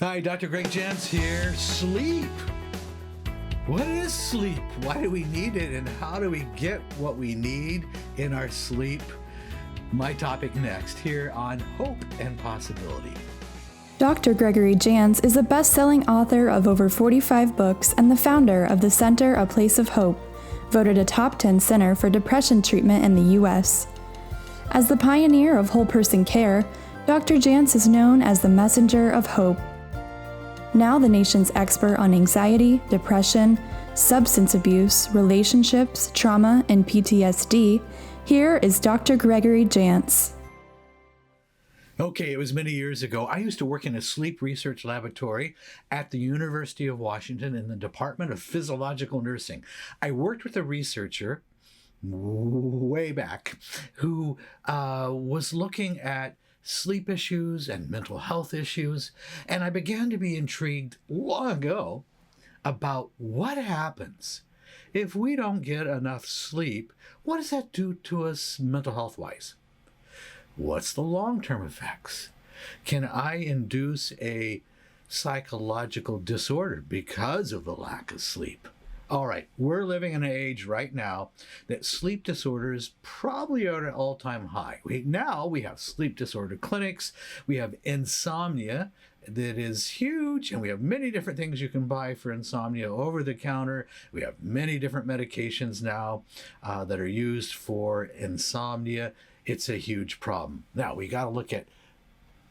Hi, Dr. Greg Jantz here. Sleep. What is sleep? Why do we need it? And how do we get what we need in our sleep? My topic next here on Hope and Possibility. Dr. Gregory Jantz is a best-selling author of over 45 books and the founder of the Center A Place of Hope, voted a top 10 center for depression treatment in the U.S. As the pioneer of whole person care, Dr. Jantz is known as the messenger of hope. Now the nation's expert on anxiety, depression, substance abuse, relationships, trauma, and PTSD, here is Dr. Gregory Jantz. Okay, it was many years ago. I used to work in a sleep research laboratory at the University of Washington in the Department of Physiological Nursing. I worked with a researcher way back who was looking at sleep issues and mental health issues, and I began to be intrigued long ago about what happens if we don't get enough sleep. What does that do to us mental health wise? What's the long-term effects? Can I induce a psychological disorder because of the lack of sleep? All right, we're living in an age right now that sleep disorders probably are at an all-time high. We have sleep disorder clinics, we have insomnia that is huge, and we have many different things you can buy for insomnia over the counter. We have many different medications now that are used for insomnia. It's a huge problem. Now, we got to look at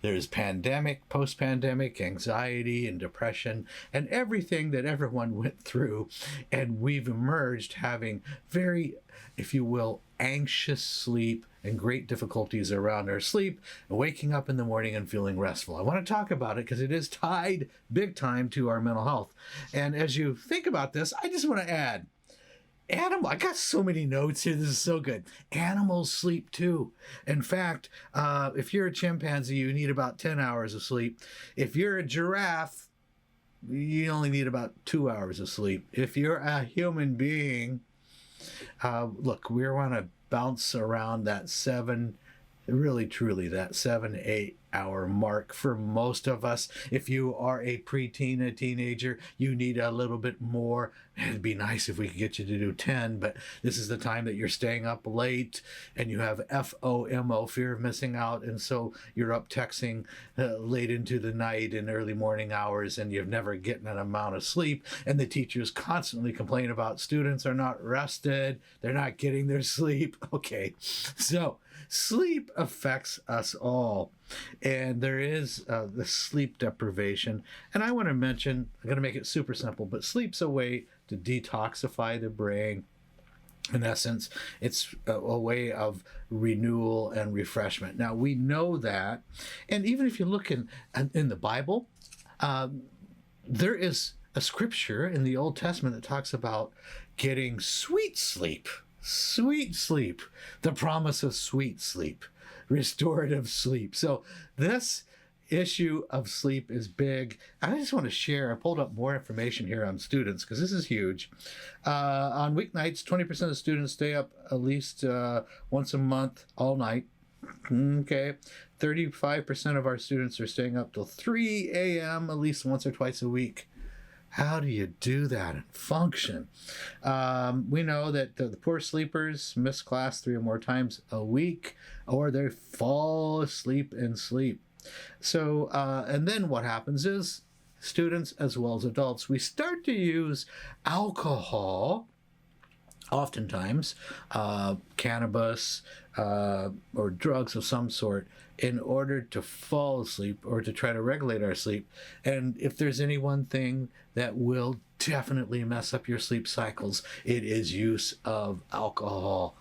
there's pandemic, post-pandemic, anxiety and depression, and everything that everyone went through. And we've emerged having very, if you will, anxious sleep and great difficulties around our sleep, and waking up in the morning and feeling restful. I want to talk about it because it is tied big time to our mental health. And as you think about this, I just want to add, I got so many notes here. This is so good. Animals sleep too. In fact, if you're a chimpanzee, you need about 10 hours of sleep. If you're a giraffe, you only need about 2 hours of sleep. If you're a human being, look, we want to bounce around that 7, 8 hour mark for most of us. If you are a preteen, a teenager, you need a little bit more. It'd be nice if we could get you to do 10, but this is the time that you're staying up late and you have FOMO, fear of missing out, and so you're up texting late into the night and early morning hours, and you've never gotten an amount of sleep, and the teachers constantly complain about students are not rested, they're not getting their sleep. Okay, so sleep affects us all, and there is the sleep deprivation. And I want to mention, I'm going to make it super simple, but sleep's a way to detoxify the brain. In essence, it's a way of renewal and refreshment. Now, we know that, and even if you look in the Bible, there is a scripture in the Old Testament that talks about getting sweet sleep. Sweet sleep, the promise of sweet sleep, restorative sleep. So this issue of sleep is big. I just want to share, I pulled up more information here on students because this is huge. On weeknights, 20% of students stay up at least once a month, all night. Okay, 35% of our students are staying up till 3 a.m. at least once or twice a week. How do you do that and function? We know that the poor sleepers miss class 3 or more times a week, or they fall asleep in sleep. So, and then what happens is students as well as adults, we start to use alcohol, oftentimes cannabis or drugs of some sort, in order to fall asleep or to try to regulate our sleep. And if there's any one thing that will definitely mess up your sleep cycles, it is use of alcohol.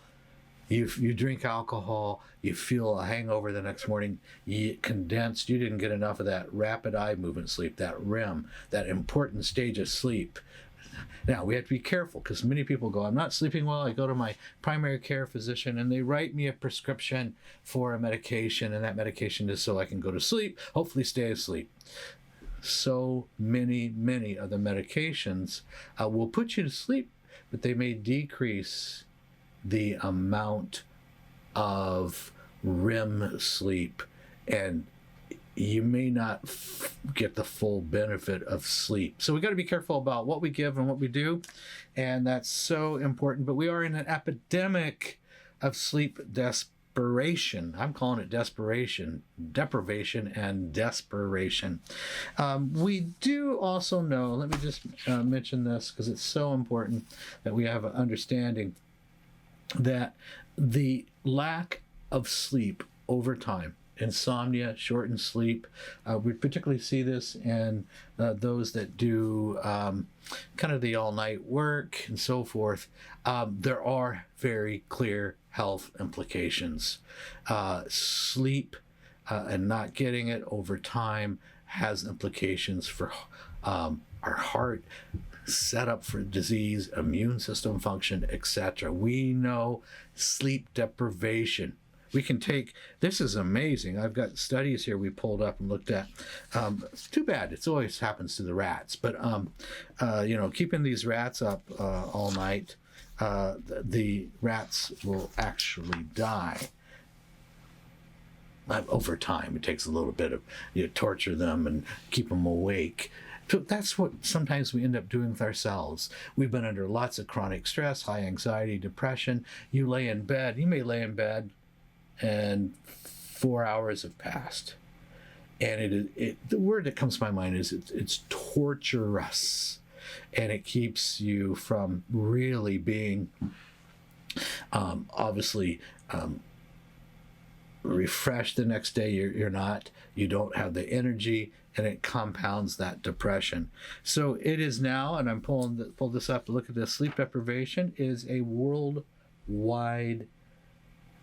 You drink alcohol, you feel a hangover the next morning, you condensed, you didn't get enough of that rapid eye movement sleep, that REM, that important stage of sleep. Now, we have to be careful because many people go, I'm not sleeping well. I go to my primary care physician and they write me a prescription for a medication, and that medication is so I can go to sleep, hopefully stay asleep. So many of the medications will put you to sleep, but they may decrease the amount of REM sleep. And you may not get the full benefit of sleep. So we got to be careful about what we give and what we do, and that's so important. But we are in an epidemic of sleep desperation. I'm calling it desperation, deprivation, and desperation. We do also know, let me just mention this because it's so important that we have an understanding that the lack of sleep over time, insomnia, shortened sleep. We particularly see this in those that do kind of the all-night work and so forth. There are very clear health implications. Sleep and not getting it over time has implications for our heart, set up for disease, immune system function, etc. We know sleep deprivation. We can take, this is amazing. I've got studies here we pulled up and looked at. It's too bad. It always happens to the rats. But, keeping these rats up all night, the rats will actually die. Over time, it takes a little bit of, torture them and keep them awake. So that's what sometimes we end up doing with ourselves. We've been under lots of chronic stress, high anxiety, depression. You may lay in bed and 4 hours have passed. And the word that comes to my mind is it's torturous. And it keeps you from really being refreshed the next day. You don't have the energy, and it compounds that depression. So it is now, and I'm pull this up to look at this, sleep deprivation is a worldwide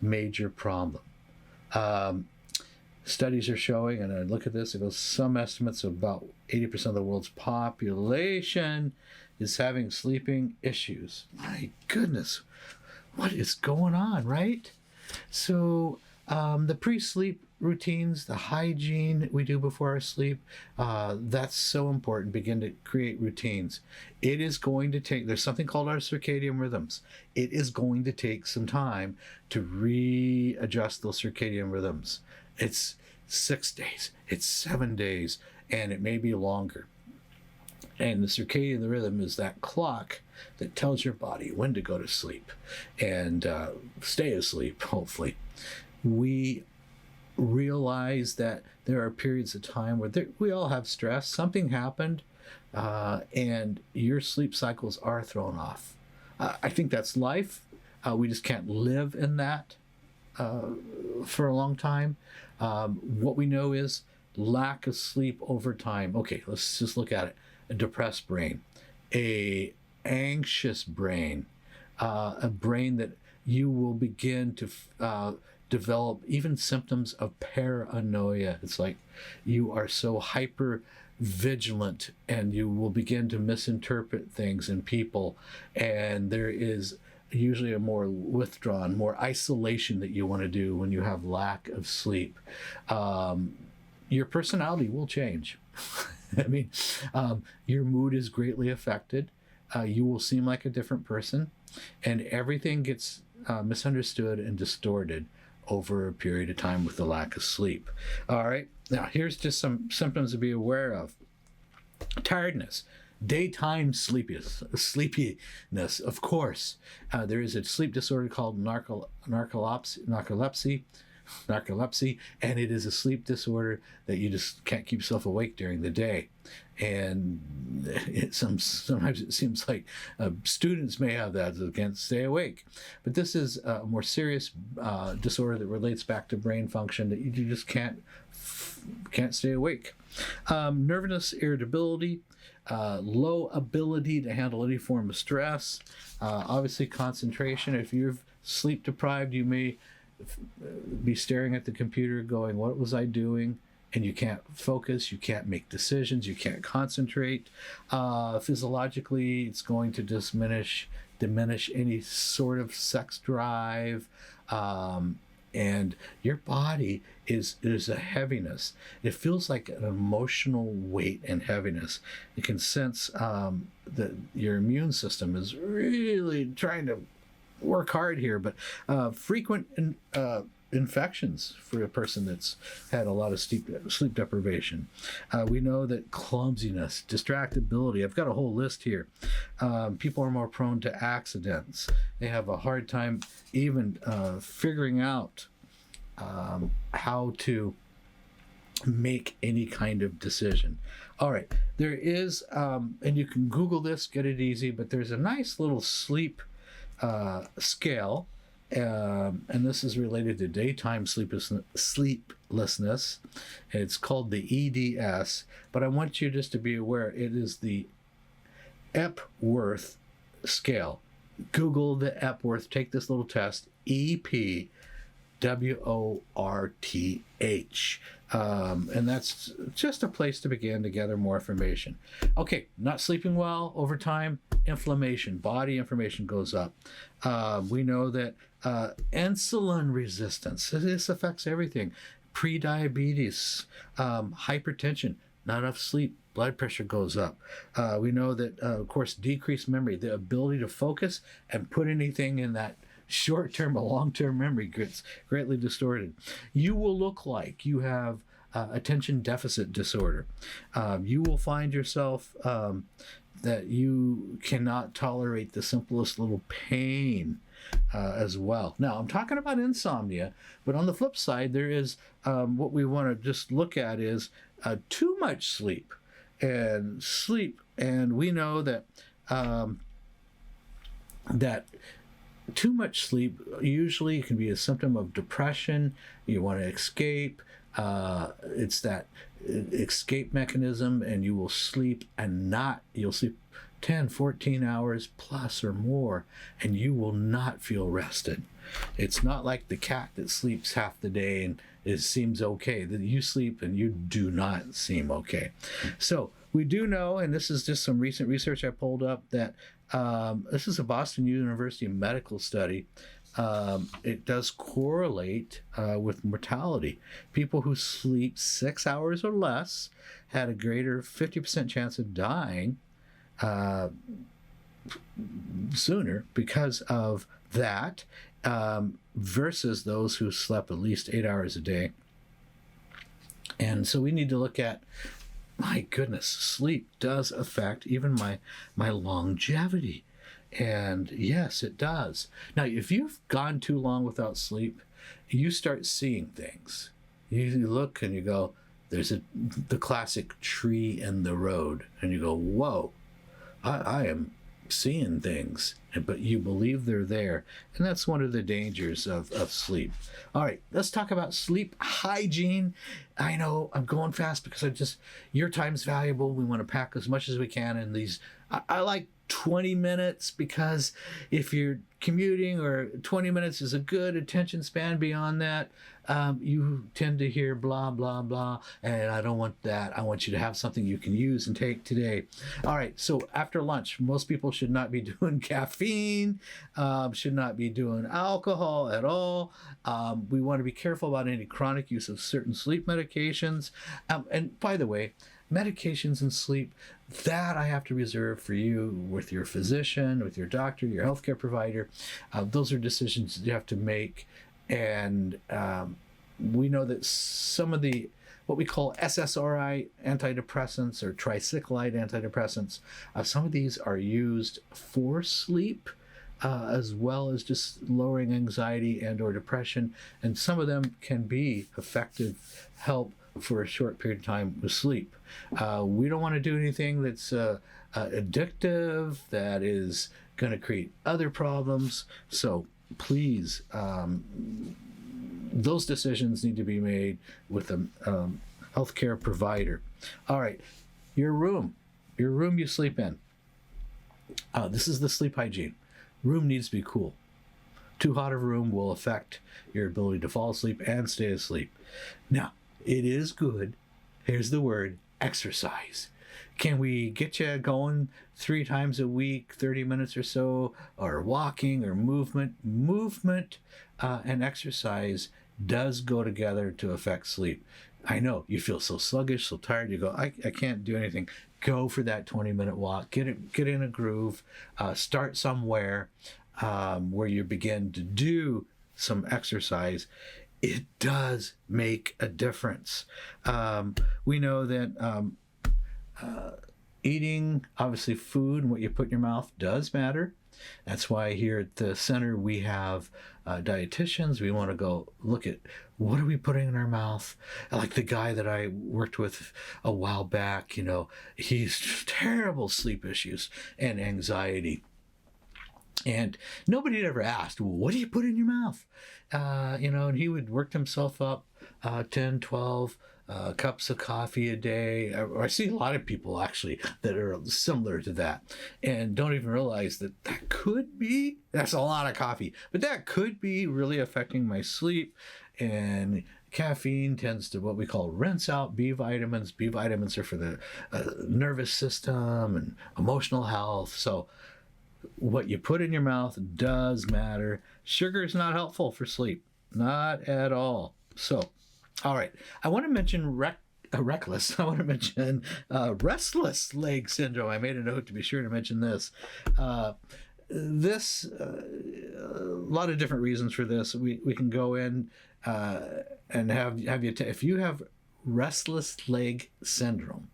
major problem. Studies are showing, and I look at this, it goes, some estimates of about 80% of the world's population is having sleeping issues. My goodness, what is going on, right? So the pre-sleep routines, the hygiene we do before our sleep, that's so important. Begin to create routines. It is going to take, there's something called our circadian rhythms. It is going to take some time to readjust those circadian rhythms. It's 6 days, it's 7 days, and it may be longer. And the circadian rhythm is that clock that tells your body when to go to sleep and stay asleep, hopefully. We realize that there are periods of time where we all have stress. Something happened, and your sleep cycles are thrown off. I think that's life. We just can't live in that for a long time. What we know is lack of sleep over time. Okay, let's just look at it. A depressed brain, a anxious brain, a brain that you will begin to develop even symptoms of paranoia. It's like you are so hyper vigilant, and you will begin to misinterpret things and people, and there is usually a more withdrawn, more isolation that you want to do when you have lack of sleep. Your personality will change. I mean, your mood is greatly affected. You will seem like a different person, and everything gets misunderstood and distorted over a period of time with the lack of sleep. All right, now here's just some symptoms to be aware of. Tiredness, daytime sleepiness, of course. There is a sleep disorder called narcolepsy, and it is a sleep disorder that you just can't keep yourself awake during the day. And sometimes it seems like students may have that, they can't stay awake. But this is a more serious disorder that relates back to brain function, that you just can't stay awake. Nervousness, irritability, low ability to handle any form of stress, obviously concentration. If you're sleep deprived, you may be staring at the computer going, what was I doing? And you can't focus, you can't make decisions, you can't concentrate. Physiologically, it's going to diminish any sort of sex drive. And your body is a heaviness. It feels like an emotional weight and heaviness. You can sense that your immune system is really trying to work hard here, but frequent infections for a person that's had a lot of sleep deprivation. We know that clumsiness, distractibility, I've got a whole list here. People are more prone to accidents. They have a hard time even figuring out how to make any kind of decision. All right, there is, and you can Google this, get it easy, but there's a nice little sleep scale, and this is related to daytime sleeplessness. It's called the EDS, but I want you just to be aware it is the Epworth scale. Google the Epworth, take this little test, EPWORTH. And that's just a place to begin to gather more information. Okay, not sleeping well over time, inflammation, body inflammation goes up. We know that insulin resistance, this affects everything. Prediabetes, hypertension, not enough sleep, blood pressure goes up. We know that, of course, decreased memory, the ability to focus and put anything in that short-term or long-term memory gets greatly distorted. You will look like you have attention deficit disorder. You will find yourself that you cannot tolerate the simplest little pain as well. Now, I'm talking about insomnia, but on the flip side, there is what we want to just look at is too much sleep. And we know that that too much sleep usually can be a symptom of depression. You want to escape. It's that escape mechanism, and you will sleep you'll sleep 10, 14 hours plus or more, and you will not feel rested. It's not like the cat that sleeps half the day and it seems okay, that you sleep and you do not seem okay. So we do know, and this is just some recent research I pulled up, that this is a Boston University medical study. It does correlate with mortality. People who sleep 6 hours or less had a greater 50% chance of dying sooner because of that, versus those who slept at least 8 hours a day. And so we need to look at, my goodness, sleep does affect even my longevity. And yes, it does. Now, if you've gone too long without sleep, you start seeing things. You look and you go, there's the classic tree in the road. And you go, whoa, I am seeing things. But you believe they're there. And that's one of the dangers of sleep. All right, let's talk about sleep hygiene. I know I'm going fast because your time's valuable. We want to pack as much as we can in these. I like 20 minutes because if you're commuting, or 20 minutes is a good attention span. Beyond that, you tend to hear blah, blah, blah, and I don't want that. I want you to have something you can use and take today. All right, so after lunch, most people should not be doing caffeine, should not be doing alcohol at all. We want to be careful about any chronic use of certain sleep medications. And by the way, medications and sleep, that I have to reserve for you with your physician, with your doctor, your healthcare provider. Those are decisions you have to make. And we know that some of the, what we call SSRI antidepressants or tricyclide antidepressants, some of these are used for sleep, as well as just lowering anxiety and or depression. And some of them can be effective help for a short period of time with sleep. We don't want to do anything that's addictive, that is going to create other problems. So please, those decisions need to be made with a healthcare provider. All right, your room you sleep in. This is the sleep hygiene. Room needs to be cool. Too hot of a room will affect your ability to fall asleep and stay asleep. Now, it is good, here's the word, exercise. Can we get you going 3 times a week, 30 minutes or so, or walking or movement? Movement and exercise does go together to affect sleep. I know you feel so sluggish, so tired, you go, I can't do anything. Go for that 20-minute walk, get in a groove, start somewhere where you begin to do some exercise. it does make a difference. We know that eating, obviously, food and what you put in your mouth does matter. That's why here at the center we have dietitians. We want to go look at what are we putting in our mouth. Like the guy that I worked with a while back, he's terrible sleep issues and anxiety. And nobody had ever asked, well, what do you put in your mouth? And he would work himself up 10, 12 cups of coffee a day. I see a lot of people actually that are similar to that and don't even realize that that's a lot of coffee, but that could be really affecting my sleep. And caffeine tends to what we call rinse out B vitamins. B vitamins are for the nervous system and emotional health. So what you put in your mouth does matter. Sugar is not helpful for sleep, not at all. So, all right, I want to mention restless leg syndrome. I made a note to be sure to mention this. A lot of different reasons for this. We can go in and have you if you have restless leg syndrome,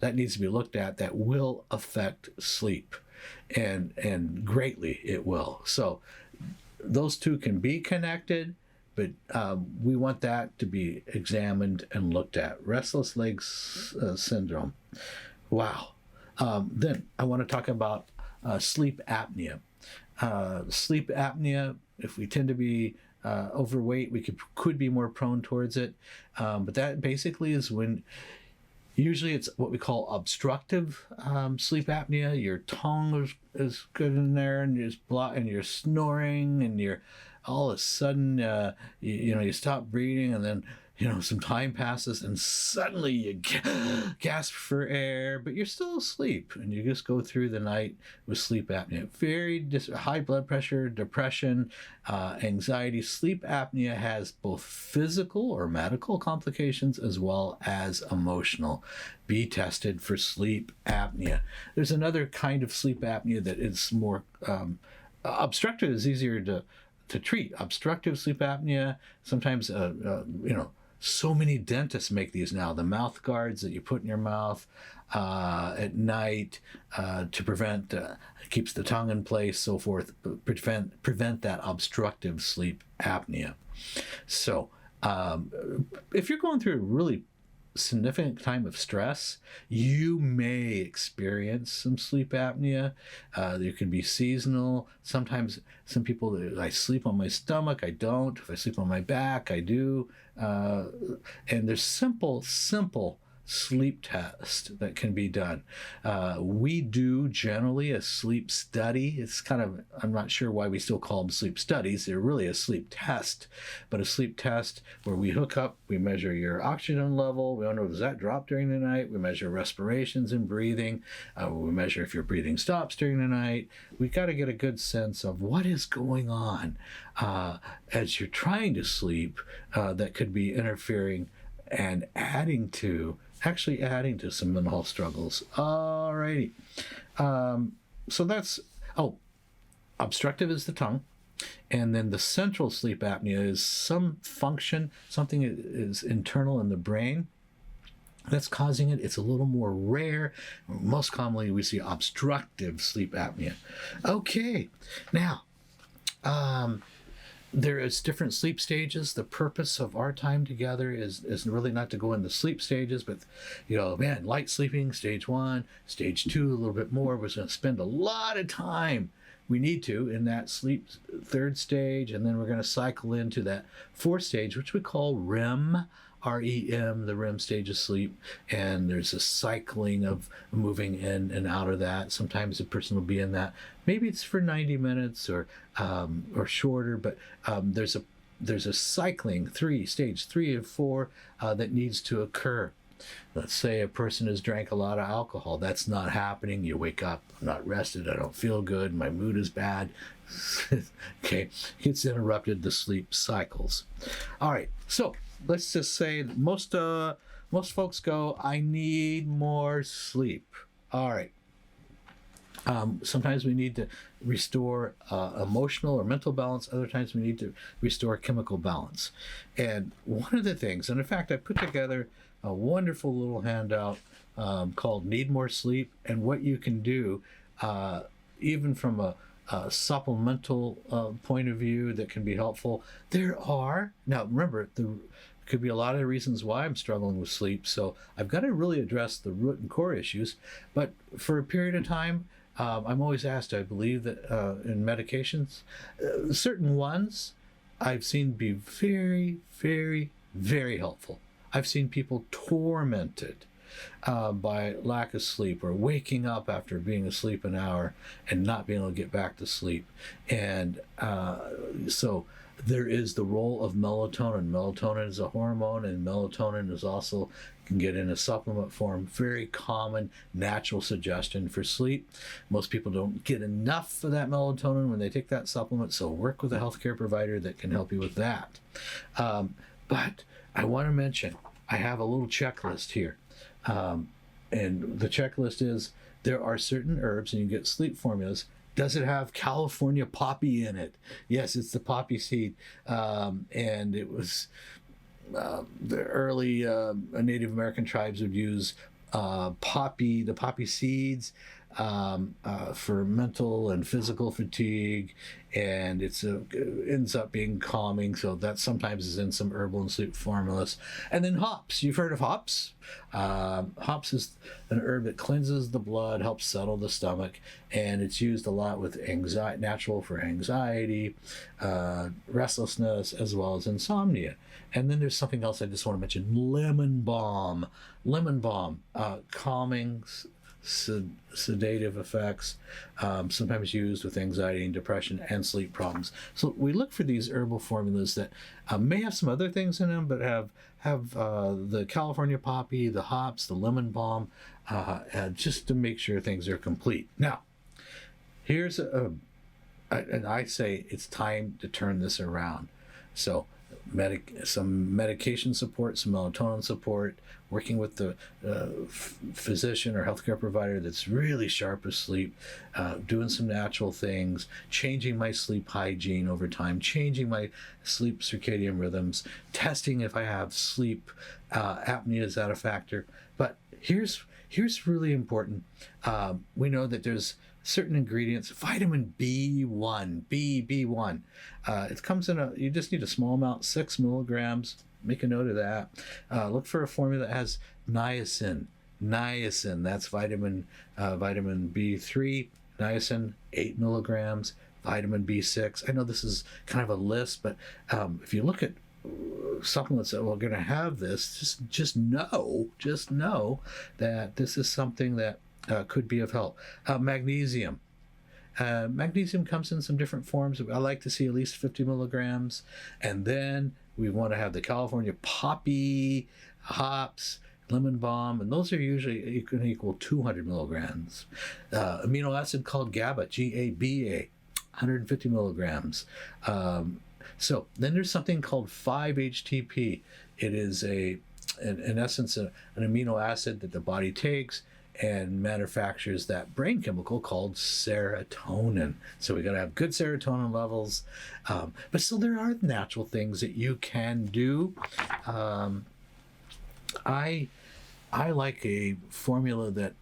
that needs to be looked at. That will affect sleep, and greatly it will. So those two can be connected, but we want that to be examined and looked at. Restless legs syndrome. Wow. Then I want to talk about sleep apnea. Sleep apnea, if we tend to be overweight, we could be more prone towards it. But that basically is when usually it's what we call obstructive sleep apnea. Your tongue is good in there, and you're snoring, and you're all of a sudden you stop breathing, and then some time passes, and suddenly you gasp for air, but you're still asleep, and you just go through the night with sleep apnea. Very high blood pressure, depression, anxiety. Sleep apnea has both physical or medical complications as well as emotional. Be tested for sleep apnea. There's another kind of sleep apnea that is more obstructive is easier to treat. Obstructive sleep apnea, sometimes so many dentists make these now. The mouth guards that you put in your mouth at night to prevent, keeps the tongue in place, so forth, prevent that obstructive sleep apnea. So if you're going through a really significant time of stress, you may experience some sleep apnea. There can be seasonal. Sometimes some people, I sleep on my stomach, I don't. If I sleep on my back, I do. And there's simple sleep test that can be done. We do generally a sleep study. It's kind of, I'm not sure why we still call them sleep studies. They're really a sleep test, but a sleep test where we hook up, we measure your oxygen level. We don't know, does that drop during the night? We measure respirations and breathing. We measure if your breathing stops during the night. We got to get a good sense of what is going on as you're trying to sleep that could be interfering and adding to some mental health struggles. Alrighty. So that's, obstructive is the tongue. And then the central sleep apnea is some function, something is internal in the brain that's causing it. It's a little more rare. Most commonly, we see obstructive sleep apnea. Okay. Now, there is different sleep stages. The purpose of our time together is really not to go into sleep stages, but light sleeping, stage 1, stage 2, a little bit more. We're going to spend a lot of time, we need to, in that sleep 3rd stage, and then we're going to cycle into that 4th stage, which we call REM, REM, the REM stage of sleep. And there's a cycling of moving in and out of that. Sometimes a person will be in that. Maybe it's for 90 minutes or shorter, but there's a cycling stage 3 and 4 that needs to occur. Let's say a person has drank a lot of alcohol. That's not happening. You wake up, I'm not rested, I don't feel good, my mood is bad. Okay, it's interrupted the sleep cycles. All right, so let's just say that most folks go, I need more sleep. All right. Sometimes we need to restore emotional or mental balance. Other times we need to restore chemical balance. And one of the things, and in fact, I put together a wonderful little handout called Need More Sleep, and what you can do, even from a supplemental point of view that can be helpful. Now remember, could be a lot of reasons why I'm struggling with sleep. So I've got to really address the root and core issues. But for a period of time, I'm always asked, I believe that in medications, certain ones I've seen be very, very, very helpful. I've seen people tormented by lack of sleep or waking up after being asleep an hour and not being able to get back to sleep. And so there is the role of melatonin. Melatonin is a hormone, and melatonin is also can get in a supplement form. Very common natural suggestion for sleep. Most people don't get enough of that melatonin when they take that supplement, so work with a healthcare provider that can help you with that. But I want to mention, I have a little checklist here. And the checklist is, there are certain herbs, and you get sleep formulas. Does it have California poppy in it? Yes, it's the poppy seed. And it was the early Native American tribes would use the poppy seeds for mental and physical fatigue, and it ends up being calming. So that sometimes is in some herbal and sleep formulas. And then hops. You've heard of hops? Hops is an herb that cleanses the blood, helps settle the stomach, and it's used a lot with anxiety, natural for anxiety, restlessness, as well as insomnia. And then there's something else I just want to mention: lemon balm. Lemon balm, calming, sedative effects, sometimes used with anxiety and depression and sleep problems. So we look for these herbal formulas that may have some other things in them, but have the California poppy, the hops, the lemon balm, just to make sure things are complete. Now, here's and I say it's time to turn this around. So some medication support, some melatonin support, working with the physician or healthcare provider that's really sharp with sleep, doing some natural things, changing my sleep hygiene over time, changing my sleep circadian rhythms, testing if I have sleep apnea, is that a factor? But here's really important. We know that there's certain ingredients, vitamin B1, B1. It comes in you just need a small amount, 6 milligrams. Make a note of that. Look for a formula that has niacin. Niacin, that's vitamin B3. Niacin, 8 milligrams. Vitamin B6. I know this is kind of a list, but if you look at supplements that are going to have this, just know that this is something that could be of help. Magnesium. Magnesium comes in some different forms. I like to see at least 50 milligrams. And then we want to have the California poppy, hops, lemon balm, and those are usually can equal 200 milligrams. Amino acid called GABA, GABA, 150 milligrams. So then there's something called 5-HTP. It is in essence, an amino acid that the body takes and manufactures that brain chemical called serotonin. So we got to have good serotonin levels. But still, there are natural things that you can do. I like a formula that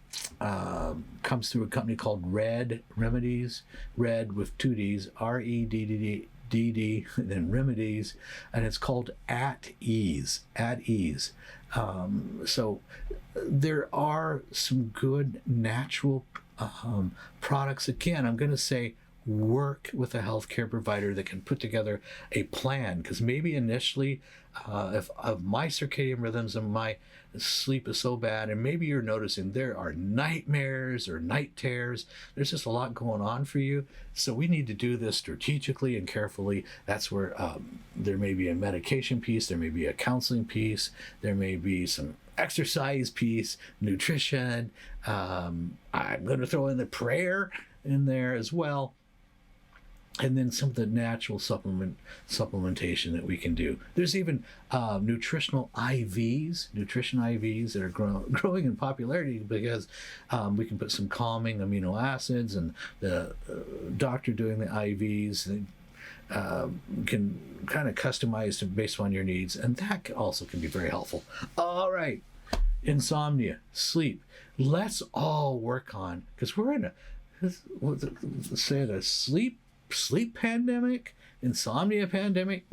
comes through a company called Red Remedies, Red with 2 Ds, REDDD, and then Remedies, and it's called At Ease. So there are some good natural products. Again, I'm going to say work with a healthcare provider that can put together a plan, because maybe initially if my circadian rhythms and my sleep is so bad, and maybe you're noticing there are nightmares or night terrors, there's just a lot going on for you. So we need to do this strategically and carefully. That's where there may be a medication piece, there may be a counseling piece, there may be some exercise piece, nutrition. I'm going to throw in the prayer in there as well. And then some of the natural supplementation that we can do. There's even nutrition IVs that are growing in popularity because we can put some calming amino acids, and the doctor doing the IVs can kind of customize based on your needs, and that also can be very helpful. All right, insomnia, sleep. Let's all work on, because we're in a sleep pandemic, insomnia pandemic.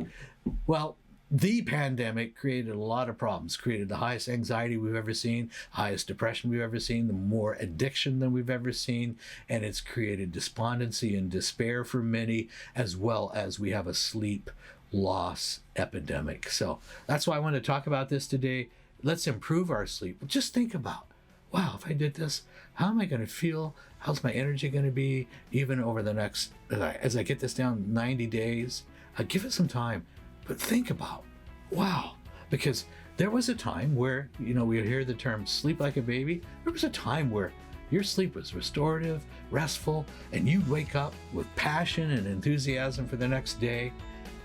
Well, the pandemic created a lot of problems, created the highest anxiety we've ever seen, highest depression we've ever seen, the more addiction than we've ever seen, and it's created despondency and despair for many, as well as we have a sleep loss epidemic. So that's why I want to talk about this today. Let's improve our sleep. Just think about, wow, if I did this, how am I going to feel? How's my energy going to be even over the next, as I get this down 90 days? Give it some time, but think about, wow, because there was a time where, we hear the term sleep like a baby. There was a time where your sleep was restorative, restful, and you'd wake up with passion and enthusiasm for the next day.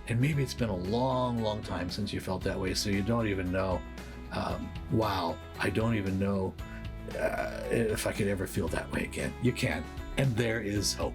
And maybe it's been a long, long time since you felt that way, so you don't even know, wow, I don't even know if I could ever feel that way again. You can, and there is hope.